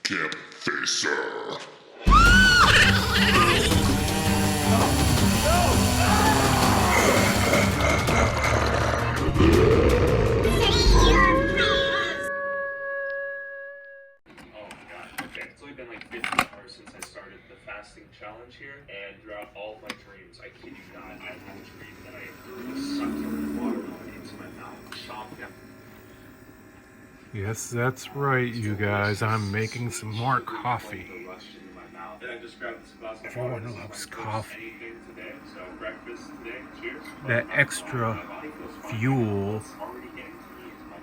Campfacer. It's only been like 50 hours since I started the fasting challenge here, and throughout all of my dreams, I kid you not, I had a dream that I sucked some watermelon into my mouth, chomped down. Yes, that's right, you guys. I'm making some more coffee. Everyone loves coffee. That extra fuel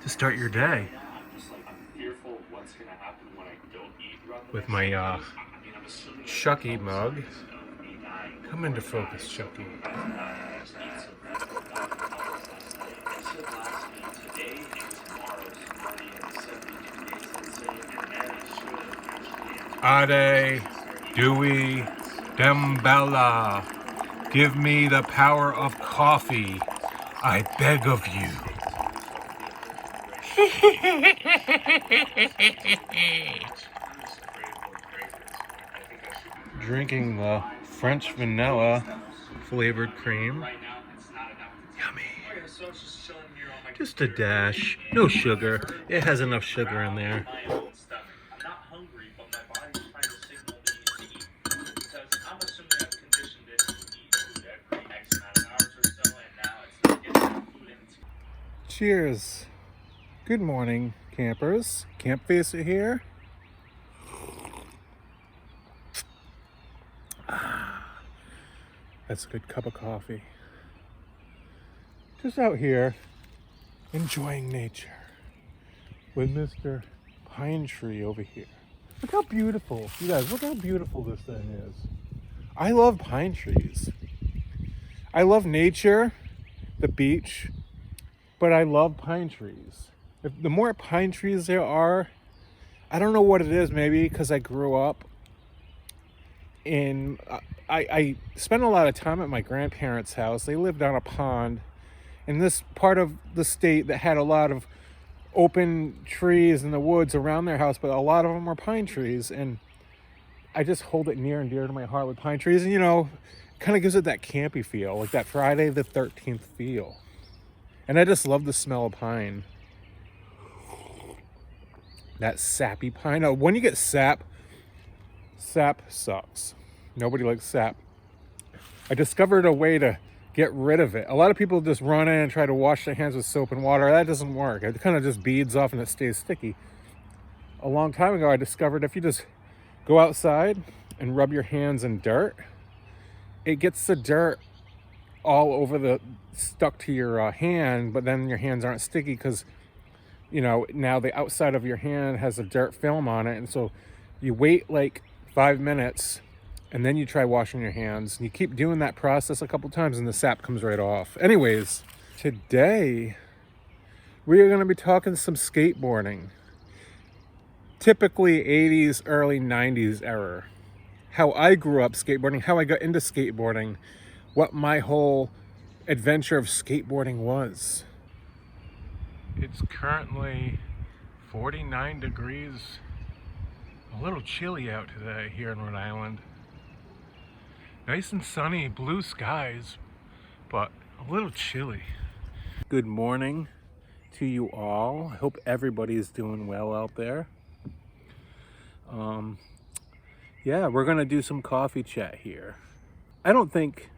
to start your day. With my Chucky mug. Come into focus, Chucky. Ade, Dewey, Dembella, give me the power of coffee, I beg of you. Drinking the French vanilla flavored cream. Yummy. Just a dash, no sugar. It has enough sugar in there. Cheers. Good morning, campers. Campfacer here. That's a good cup of coffee. Just out here enjoying nature with Mr. Pine Tree over here. Look how beautiful, you guys, look how beautiful this thing is. I love pine trees. I love nature, the beach, but I love pine trees. The more pine trees there are, I don't know what it is, maybe because I grew up in, I spent a lot of time at my grandparents' house. They lived on a pond in this part of the state that had a lot of open trees in the woods around their house, but a lot of them were pine trees, and I just hold it near and dear to my heart with pine trees. And you know, kind of gives it that campy feel, like that Friday the 13th feel. And I just love the smell of pine. That sappy pine. Now, when you get sap sucks. Nobody likes sap. I discovered a way to get rid of it. A lot of people just run in and try to wash their hands with soap and water. That doesn't work. It kind of just beads off and it stays sticky. A long time ago, I discovered if you just go outside and rub your hands in dirt, it gets the dirt all over stuck to your hand, but then your hands aren't sticky because, you know, now the outside of your hand has a dirt film on it. And so you wait like 5 minutes and then you try washing your hands, and you keep doing that process a couple times and the sap comes right off. Anyways, today we are going to be talking some skateboarding. Typically 80s, early 90s era. How I grew up skateboarding, how I got into skateboarding, what my whole adventure of skateboarding was. It's currently 49 degrees. A little chilly out today here in Rhode Island. Nice and sunny, blue skies, but a little chilly. Good morning to you all. I hope everybody's doing well out there. Yeah, we're gonna do some coffee chat here. I don't think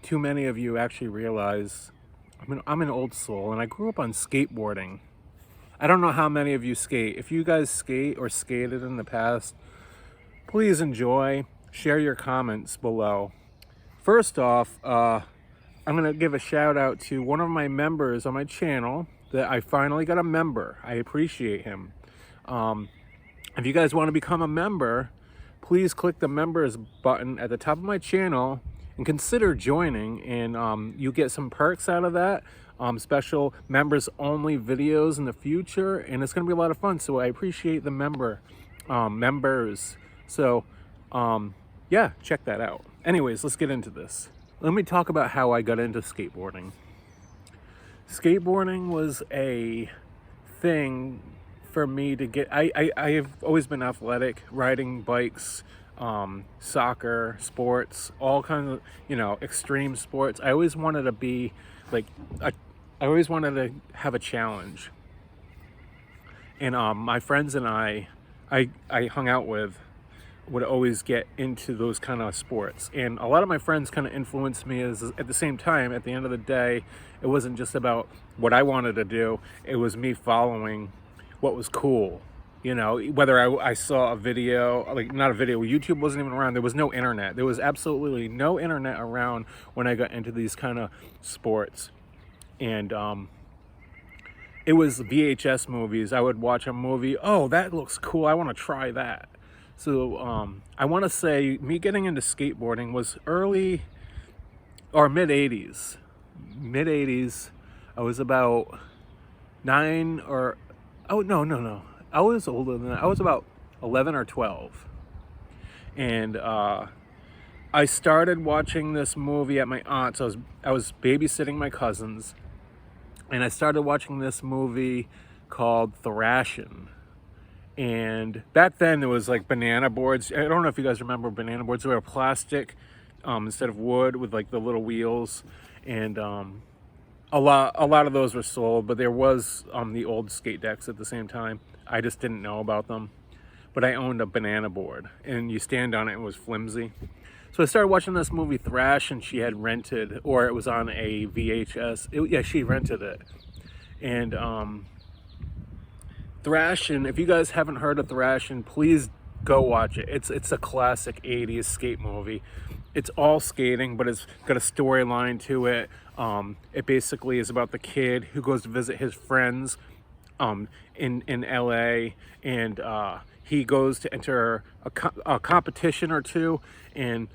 too many of you actually realize I'm an old soul and I grew up on skateboarding. I don't know how many of you skate. If you guys skate or skated in the past, please enjoy. Share your comments below. First off, I'm gonna give a shout out to one of my members on my channel that I finally got a member. I appreciate him. If you guys want to become a member, please click the members button at the top of my channel and consider joining, and you get some perks out of that. Special members only videos in the future, and it's gonna be a lot of fun. So I appreciate the members. So yeah, check that out. Anyways, let's get into this. Let me talk about how I got into skateboarding. Skateboarding was a thing for me to get, I've always been athletic, riding bikes, soccer, sports, all kinds of, extreme sports. I always wanted to be like, I always wanted to have a challenge. And my friends and I hung out with would always get into those kind of sports. And a lot of my friends kind of influenced me as at the same time, at the end of the day, it wasn't just about what I wanted to do. It was me following what was cool. Whether I saw a video, like not a video, YouTube wasn't even around. There was no internet. There was absolutely no internet around when I got into these kind of sports. And it was VHS movies. I would watch a movie. Oh, that looks cool. I want to try that. So I want to say me getting into skateboarding was early or mid 80s. Mid 80s. I was about 9 or, oh, no. I was older than that. I was about 11 or 12. And I started watching this movie at my aunt's. I was babysitting my cousins. And I started watching this movie called Thrashin'. And back then there was like banana boards. I don't know if you guys remember banana boards. They were plastic instead of wood with like the little wheels. And a lot of those were sold, but there was the old skate decks at the same time. I just didn't know about them. But I owned a banana board, and you stand on it and it was flimsy. So I started watching this movie Thrash, and she had rented, or it was on a VHS. She rented it. And Thrashin', if you guys haven't heard of Thrashin', please go watch it. It's a classic 80s skate movie. It's all skating, but it's got a storyline to it. It basically is about the kid who goes to visit his friends in LA, and he goes to enter a competition or two, and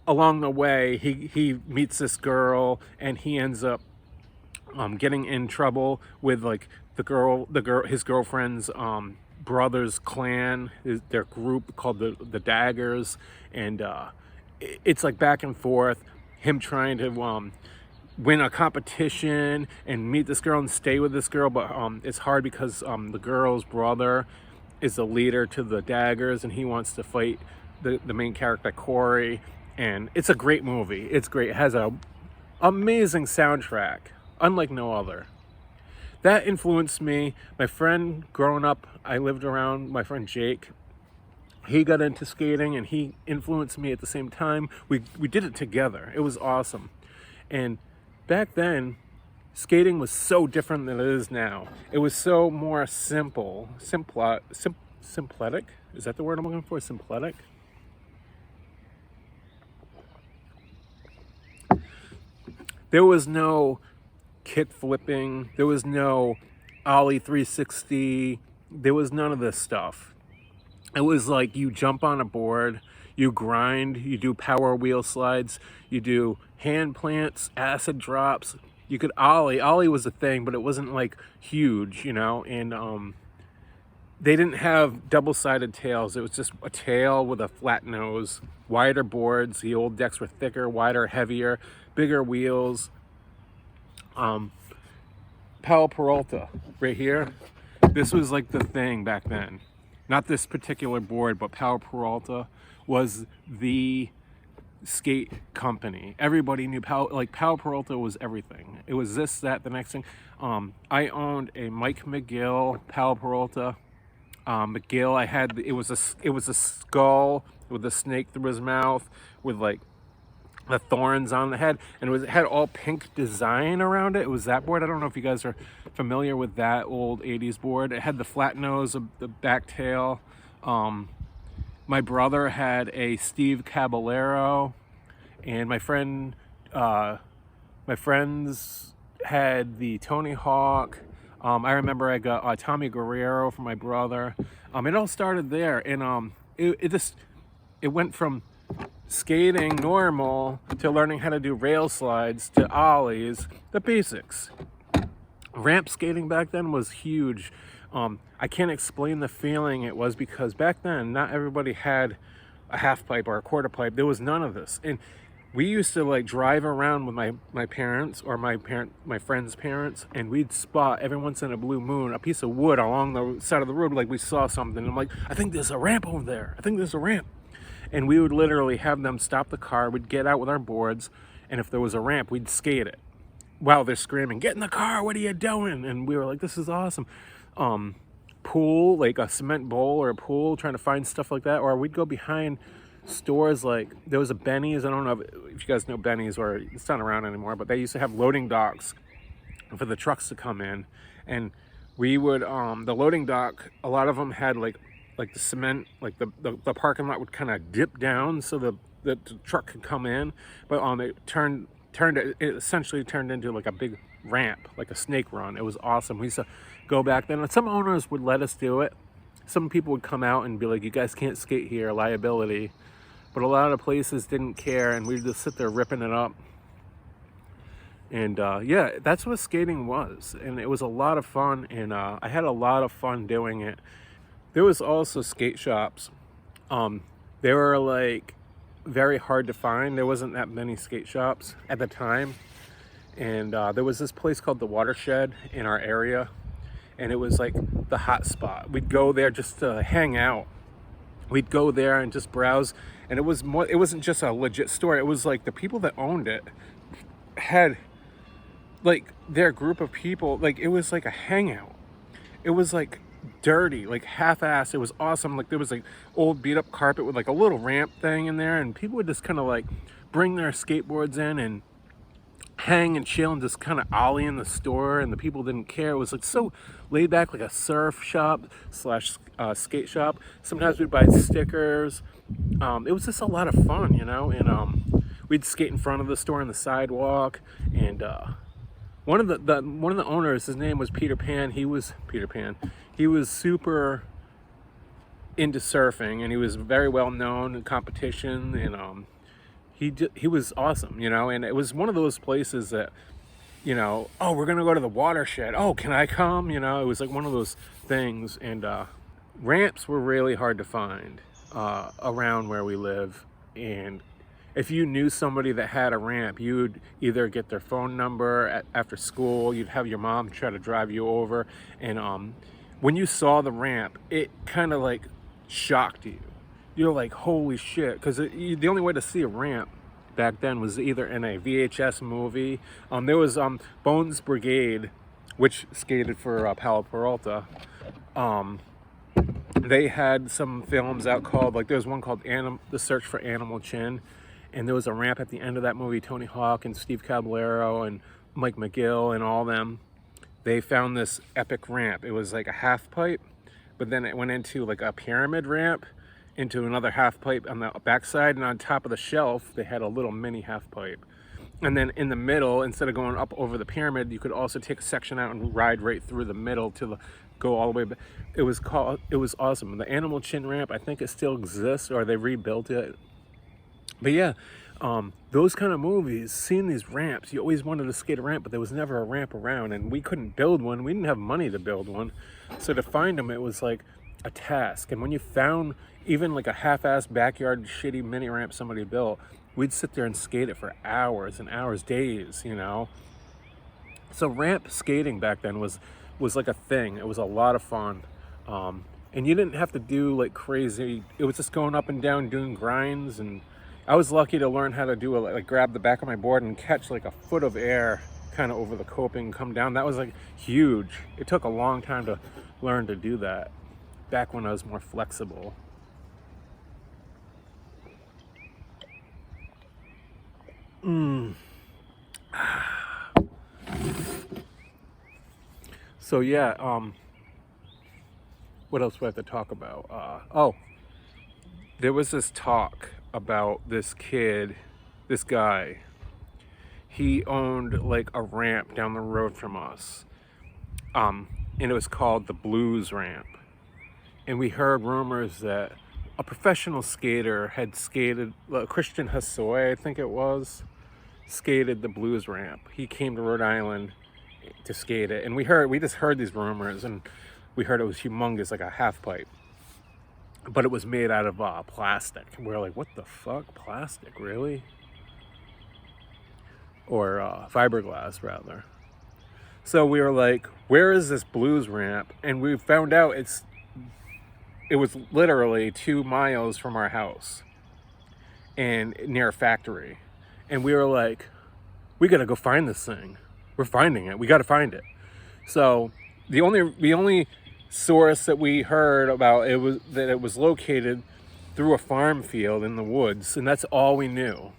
along the way he meets this girl, and he ends up getting in trouble with like his girlfriend's brother's clan, their group called the Daggers, and it's like back and forth, him trying to win a competition and meet this girl and stay with this girl, but it's hard because the girl's brother is the leader to the Daggers, and he wants to fight the main character, Corey. And it's a great movie. It's great. It has a amazing soundtrack, unlike no other. That influenced me. My friend growing up, I lived around my friend Jake. He got into skating and he influenced me at the same time. We did it together. It was awesome. And back then, skating was so different than it is now. It was so more simple. Simpletic? Is that the word I'm looking for? Simpletic? There was no kick flipping. There was no Ollie 360. There was none of this stuff. It was like you jump on a board, you grind, you do power wheel slides, you do hand plants, acid drops. You could Ollie. Ollie was a thing, but it wasn't like huge, and they didn't have double-sided tails. It was just a tail with a flat nose, wider boards. The old decks were thicker, wider, heavier, bigger wheels. Powell Peralta right here. This was like the thing back then. Not this particular board, but Powell Peralta was the skate company. Everybody knew Powell Peralta was everything. It was this, that, the next thing. I owned a Mike McGill Powell Peralta. McGill, I had, it was a skull with a snake through his mouth with like the thorns on the head, and it had all pink design around it. It was that board. I don't know if you guys are familiar with that old 80s board. It had the flat nose, the back tail. My brother had a Steve Caballero, and my friends had the Tony Hawk. I remember I got Tommy Guerrero for my brother. It all started there, and it went from skating normal to learning how to do rail slides to ollies, the basics. Ramp skating back then was huge. I can't explain the feeling it was, because back then not everybody had a half pipe or a quarter pipe. There was none of this, and we used to like drive around with my parents or my friend's parents, and we'd spot every once in a blue moon a piece of wood along the side of the road, like we saw something. I'm like, I think there's a ramp over there. I think there's a ramp. And we would literally have them stop the car. We'd get out with our boards, and if there was a ramp, we'd skate it while they're screaming, "Get in the car! What are you doing?" And we were like, "This is awesome." Pool, like a cement bowl or a pool, trying to find stuff like that. Or we'd go behind stores, like there was a Benny's. I don't know if you guys know Benny's, or it's not around anymore, but they used to have loading docks for the trucks to come in, and we would the loading dock, a lot of them had like the cement, like the parking lot would kind of dip down so the truck could come in, but it essentially turned into like a big ramp, like a snake run. It was awesome. We used to go back then, and some owners would let us do it. Some people would come out and be like, "You guys can't skate here, liability." But a lot of places didn't care, and we'd just sit there ripping it up. And yeah, that's what skating was, and it was a lot of fun, and I had a lot of fun doing it. There was also skate shops. They were like very hard to find. There wasn't that many skate shops at the time, and there was this place called the Watershed in our area, and it was like the hot spot. We'd go there just to hang out. We'd go there and just browse, and it wasn't just a legit store. It was like the people that owned it had like their group of people. Like it was like a hangout. It was like dirty, like half-assed. It was awesome. Like there was like old beat up carpet with like a little ramp thing in there, and people would just kind of like bring their skateboards in and hang and chill and just kind of ollie in the store, and the people didn't care. It was like so laid back, like a surf shop slash skate shop. Sometimes we'd buy stickers. It was just a lot of fun, you know. And we'd skate in front of the store on the sidewalk. And one of the owners, his name was Peter Pan. He was super into surfing, and he was very well known in competition. And he was awesome, you know. And it was one of those places that, you know, oh, we're gonna go to the Watershed. Oh, can I come? You know, it was like one of those things. And ramps were really hard to find around where we live. And if you knew somebody that had a ramp, you'd either get their phone number after school. You'd have your mom try to drive you over. And when you saw the ramp, it kind of like shocked you. You're like, holy shit, because the only way to see a ramp back then was either in a VHS movie. There was Bones Brigade, which skated for Palo Peralta. They had some films out called, like there was one called The Search for Animal Chin, and there was a ramp at the end of that movie. Tony Hawk and Steve Caballero and Mike McGill and all them, they found this epic ramp. It was like a half pipe, but then it went into like a pyramid ramp into another half pipe on the backside, and on top of the shelf they had a little mini half pipe. And then in the middle, instead of going up over the pyramid, you could also take a section out and ride right through the middle to go all the way back. It was awesome. The Animal Chin ramp, I think it still exists, or they rebuilt it. But yeah, those kind of movies, seeing these ramps, you always wanted to skate a ramp, but there was never a ramp around, and we couldn't build one. We didn't have money to build one, so to find them, it was like a task. And when you found even like a half-assed backyard shitty mini ramp somebody built, we'd sit there and skate it for hours and hours, days, you know. So ramp skating back then was like a thing. It was a lot of fun, and you didn't have to do like crazy. It was just going up and down doing grinds. And I was lucky to learn how to do like grab the back of my board and catch like a foot of air kind of over the coping and come down. That was like huge. It took a long time to learn to do that back when I was more flexible. So yeah, what else do I have to talk about? Oh, there was this talk about this guy. He owned like a ramp down the road from us, and it was called the Blues Ramp. And we heard rumors that a professional skater had skated, Christian Hosoi, I think it was, skated the Blues Ramp. He came to Rhode Island to skate it, and we just heard these rumors, and we heard it was humongous, like a half pipe, but it was made out of plastic. And we're like, what the fuck, plastic, really? or fiberglass rather. So we were like, where is this blues ramp? And we found out it was literally 2 miles from our house and near a factory. And we were like, we gotta go find this thing. We're finding it. We gotta find it. So the only source that we heard about it was that it was located through a farm field in the woods, and that's all we knew.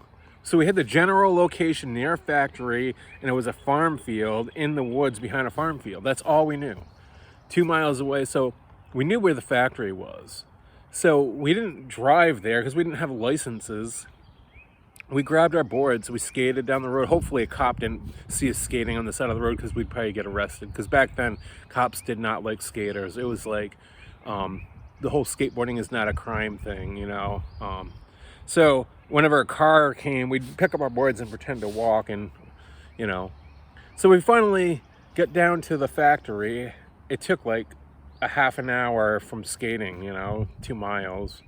So we had the general location near a factory, and it was a farm field in the woods behind a farm field. That's all we knew. 2 miles away, so we knew where the factory was. So we didn't drive there because we didn't have licenses. We grabbed our boards, we skated down the road. Hopefully a cop didn't see us skating on the side of the road because we'd probably get arrested. Because back then, cops did not like skaters. It was like, the whole skateboarding is not a crime thing, you know. So whenever a car came, we'd pick up our boards and pretend to walk, and, you know. So we finally get down to the factory. It took like a half an hour from skating, you know, 2 miles.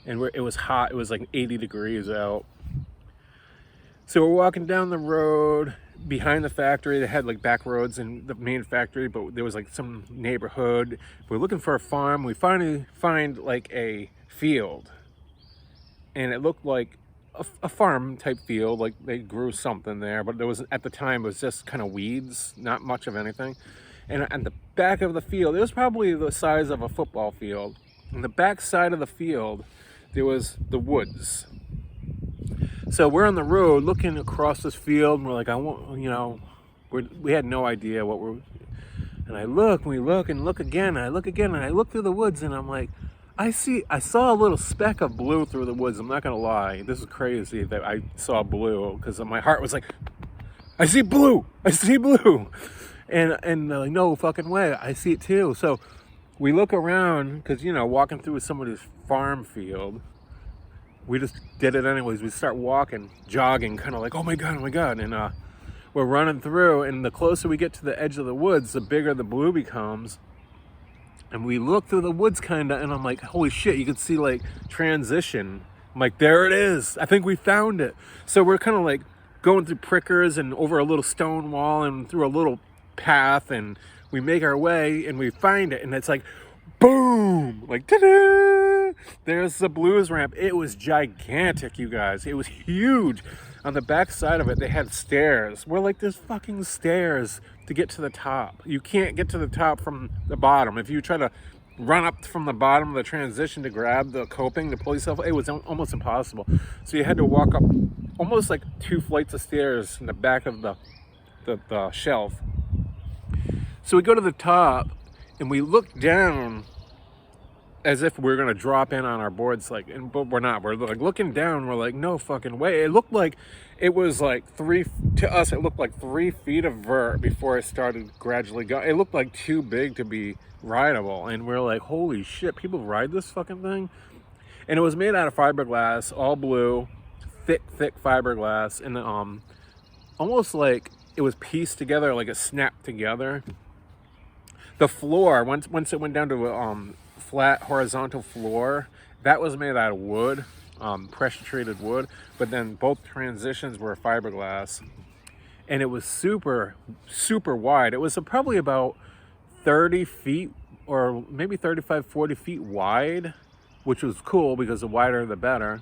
And it was hot. It was like 80 degrees out. So we're walking down the road behind the factory. They had like back roads in the main factory, but there was like some neighborhood. We're looking for a farm. We finally find like a field, and it looked like a farm type field. Like they grew something there, but there was, at the time, it was just kind of weeds, not much of anything. And at the back of the field, it was probably the size of a football field. On the back side of the field, there was the woods. So we're on the road looking across this field, and we're like, we had no idea what we're, and I look, and we look, and look again, and I look again, and I look through the woods, and I'm like, I saw a little speck of blue through the woods. I'm not gonna lie, this is crazy that I saw blue, because my heart was like, I see blue, and they're like, no fucking way, I see it too. So we look around, because, you know, walking through somebody's farm field, we just did it anyways. We start walking, jogging, kind of like, oh my God. And we're running through, and the closer we get to the edge of the woods, the bigger the blue becomes. And we look through the woods kind of, and I'm like, holy shit, you can see like transition. I'm like, there it is. I think we found it. So we're kind of like going through prickers and over a little stone wall and through a little path, and we make our way and we find it, and it's like, boom, like, ta-da! There's the blues ramp. It was gigantic, you guys. It was huge. On the back side of it, they had stairs. We're like, there's fucking stairs to get to the top. You can't get to the top from the bottom. If you try to run up from the bottom of the transition to grab the coping to pull yourself, it was almost impossible. So you had to walk up almost like 2 flights of stairs in the back of the shelf. So we go to the top, and we look down as if we're gonna drop in on our boards, like, but we're not. We're like looking down. We're like, no fucking way. It looked like it was like to us. It looked like 3 feet of vert before it started gradually going. It looked like too big to be rideable, and we're like, holy shit, people ride this fucking thing. And it was made out of fiberglass, all blue, thick fiberglass, and almost like it was pieced together, like it snapped together. The floor, once it went down to a flat horizontal floor, that was made out of wood, pressure treated wood, but then both transitions were fiberglass, and it was super wide. It was probably about 30 feet or maybe 35, 40 feet wide, which was cool because the wider the better,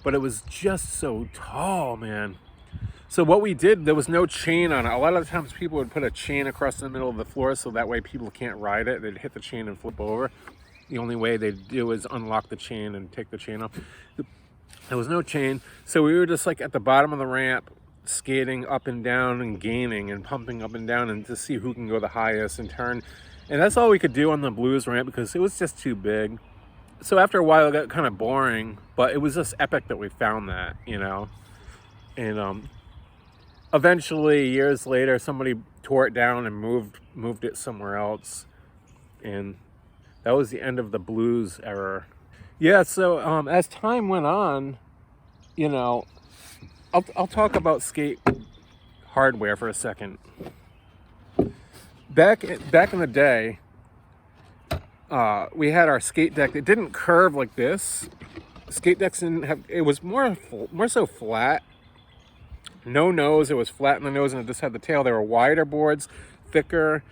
but it was just so tall, man. So what we did, there was no chain on it. A lot of the times people would put a chain across the middle of the floor so that way people can't ride it. They'd hit the chain and flip over. The only way they'd do is unlock the chain and take the chain off. There was no chain. So we were just like at the bottom of the ramp, skating up and down and gaining and pumping up and down, and to see who can go the highest and turn. And that's all we could do on the blues ramp because it was just too big. So after a while it got kind of boring, but it was just epic that we found that, you know. And eventually, years later, somebody tore it down and moved it somewhere else, and that was the end of the blues era. Yeah. So as time went on, you know, I'll talk about skate hardware for a second. Back in the day, we had our skate deck. It didn't curve like this. Skate decks didn't have. It was more so flat. no nose. It was flat in the nose and it just had the tail. They were wider boards, thicker.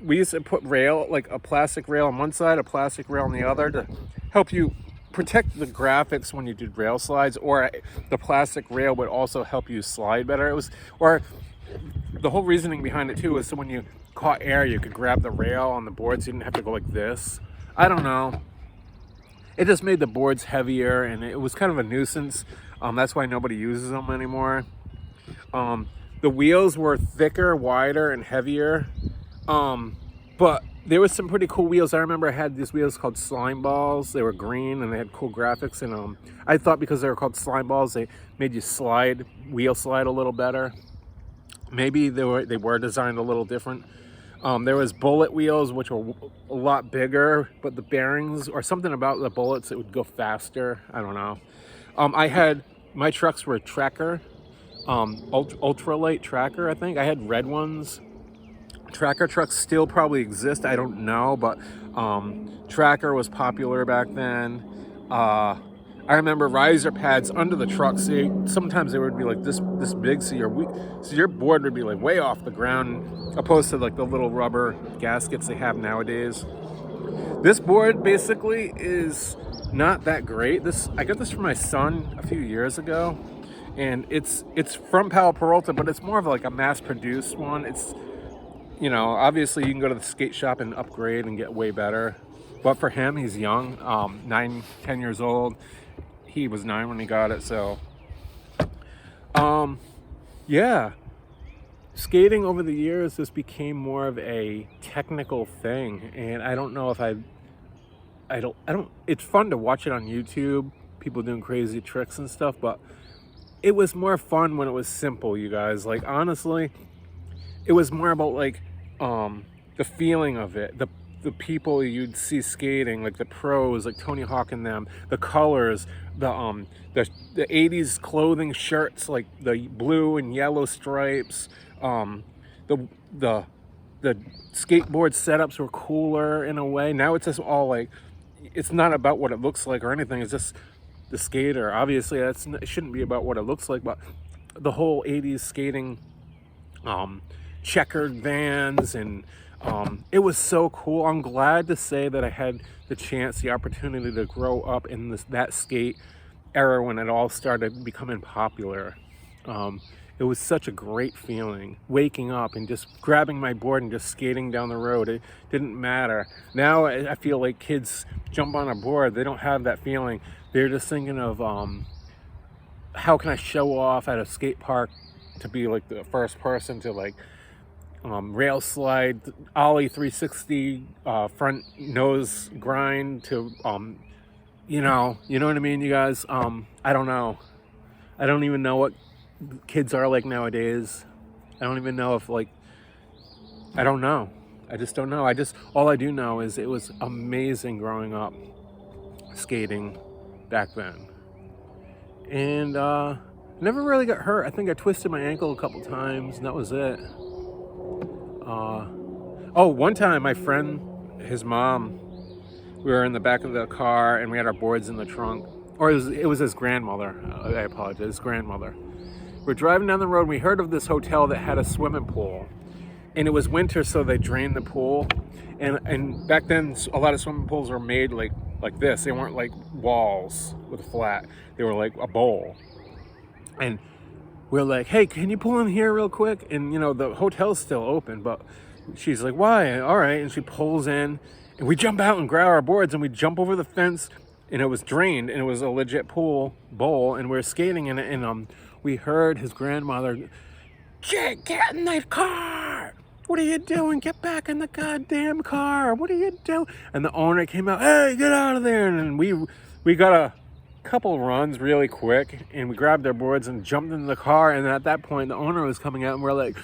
We used to put rail, like a plastic rail on one side, a plastic rail on the other, to help you protect the graphics when you did rail slides, or the plastic rail would also help you slide better. It was, or the whole reasoning behind it too was so when you caught air, you could grab the rail on the boards. You didn't have to go like this. I don't know. It just made the boards heavier, and it was kind of a nuisance. That's why nobody uses them anymore. The wheels were thicker, wider, and heavier. But there was some pretty cool wheels. I remember I had these wheels called slime balls. They were green and they had cool graphics. And I thought because they were called slime balls, they made you wheel slide a little better. Maybe they were designed a little different. There was bullet wheels, which were a lot bigger, but the bearings or something about the bullets, it would go faster. I don't know. My trucks were Tracker, ultralight Tracker, I think. I had red ones. Tracker trucks still probably exist, I don't know, but Tracker was popular back then. I remember riser pads under the trucks. Sometimes they would be like this big, so your board would be like way off the ground, opposed to like the little rubber gaskets they have nowadays. This board basically is not that great. I got this from my son a few years ago, and it's from Palo Peralta, but it's more of like a mass-produced one. It's, you know, obviously you can go to the skate shop and upgrade and get way better. But for him, he's young, 10 years old. He was 9 when he got it, so yeah. Skating over the years just became more of a technical thing, and I don't know if I don't, it's fun to watch it on YouTube, people doing crazy tricks and stuff, but it was more fun when it was simple, you guys. Like, honestly, it was more about like the feeling of it, the people you'd see skating, like the pros, like Tony Hawk and them, the colors, the 80s clothing shirts, like the blue and yellow stripes, the skateboard setups were cooler in a way. Now it's just all like, it's not about what it looks like or anything, it's just the skater. Obviously it shouldn't be about what it looks like, but the whole 80s skating, checkered vans, and it was so cool. I'm glad to say that I had the opportunity to grow up in that skate era when it all started becoming popular. It was such a great feeling, waking up and just grabbing my board and just skating down the road. It didn't matter. Now I feel like kids jump on a board, they don't have that feeling. They're just thinking of how can I show off at a skate park to be like the first person to like rail slide, ollie 360, front nose grind to, you know what I mean, you guys? I don't know. I don't even know what kids are like nowadays. I don't even know if like, I don't know. I just don't know. All I do know is it was amazing growing up skating back then. And never really got hurt. I think I twisted my ankle a couple times and that was it. One time my friend, his mom, we were in the back of the car and we had our boards in the trunk. Or it was his grandmother. I apologize, his grandmother. We're driving down the road and we heard of this hotel that had a swimming pool. And it was winter, so they drained the pool. And back then, a lot of swimming pools were made like this. They weren't like walls with a flat. They were like a bowl. And we're like, hey, can you pull in here real quick? And, you know, the hotel's still open, but she's like, why? All right. And she pulls in, and we jump out and grab our boards, and we jump over the fence, and it was drained, and it was a legit bowl, and we're skating in it, and we heard his grandmother, Jake, get in the car! What are you doing? Get back in the goddamn car! What are you doing? And the owner came out, hey, get out of there! And we got a couple runs really quick, and we grabbed our boards and jumped into the car, and at that point the owner was coming out, and we're like,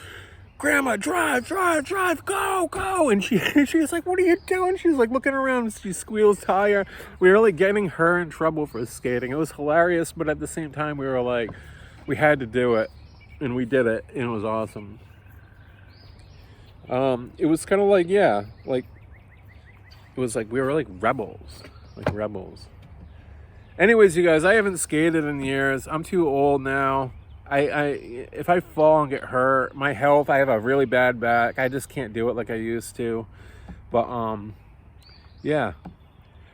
Grandma, drive, go! And she's like, what are you doing? She's like looking around, she squeals tire. We were like getting her in trouble for skating. It was hilarious, but at the same time we were like, we had to do it, and we did it, and it was awesome. It was kind of like, yeah, like, it was like we were like rebels. Anyways, you guys, I haven't skated in years. I'm too old now. If I fall and get hurt, my health, I have a really bad back. I just can't do it like I used to. But yeah,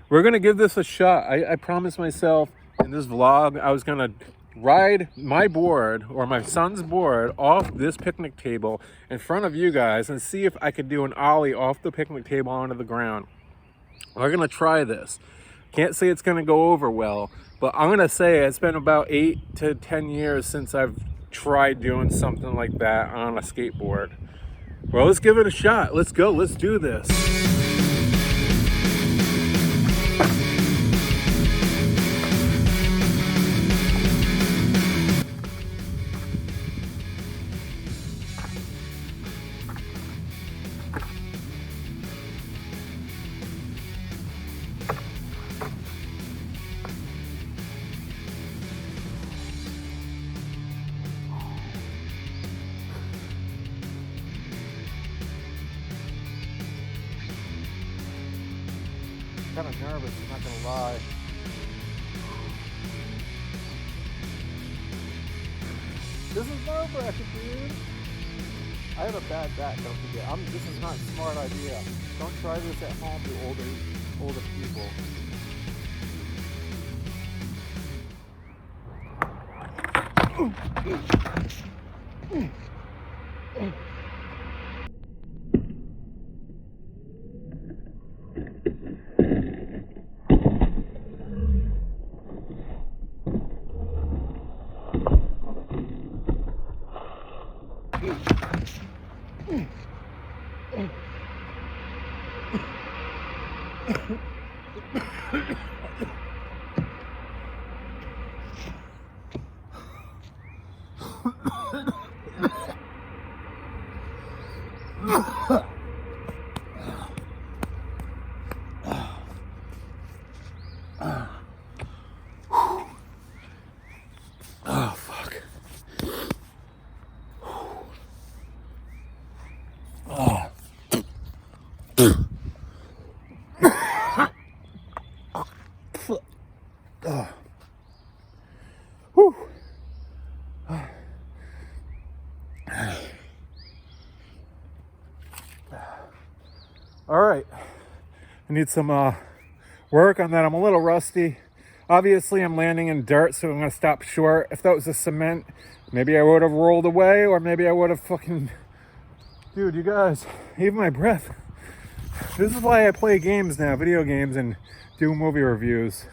we're gonna give this a shot. I promised myself in this vlog I was gonna ride my board or my son's board off this picnic table in front of you guys and see if I could do an ollie off the picnic table onto the ground. We're gonna try this. Can't say it's gonna go over well, but I'm gonna say it's been about 8 to 10 years since I've tried doing something like that on a skateboard. Well, let's give it a shot. Let's go. Let's do this. Kind of nervous, I'm not gonna lie. This is nerve-wracking, dude. I have a bad back, don't forget. This is not a smart idea. Don't try this at home, you older people. Oh, fuck. Oh. Whew. All right, I need some work on that. I'm a little rusty. Obviously, I'm landing in dirt, so I'm gonna stop short. If that was a cement, maybe I would have rolled away, or maybe I would have fucking... Dude, you guys, even my breath. This is why I play games now, video games, and do movie reviews.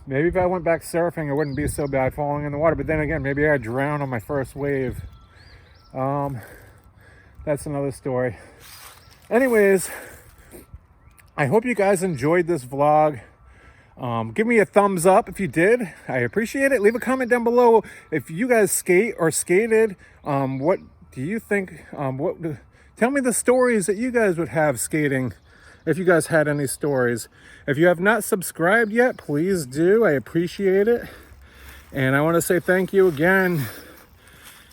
Maybe if I went back surfing, it wouldn't be so bad falling in the water. But then again, maybe I'd drown on my first wave. That's another story. Anyways, I hope you guys enjoyed this vlog. Give me a thumbs up if you did. I appreciate it. Leave a comment down below if you guys skate or skated. What do you think? Tell me the stories that you guys would have skating, if you guys had any stories. If you have not subscribed yet, please do. I appreciate it. And I want to say thank you again.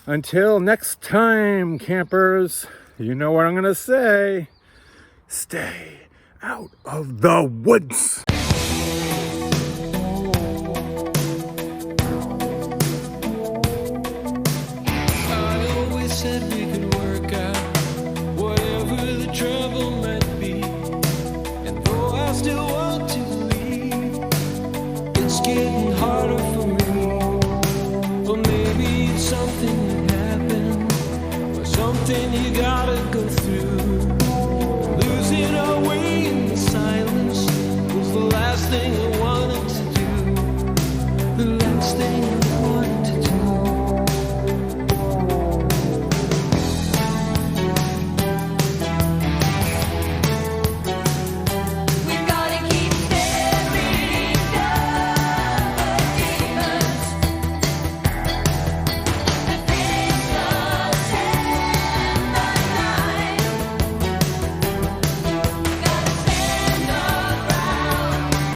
Until next time, campers, you know what I'm going to say. Stay out of the woods. Said we could work out whatever the trouble might be, and though I still want to leave, it's getting harder for me. Or maybe it's something that happened, or something you gotta go through. Losing our way in the silence was the last thing I wanted.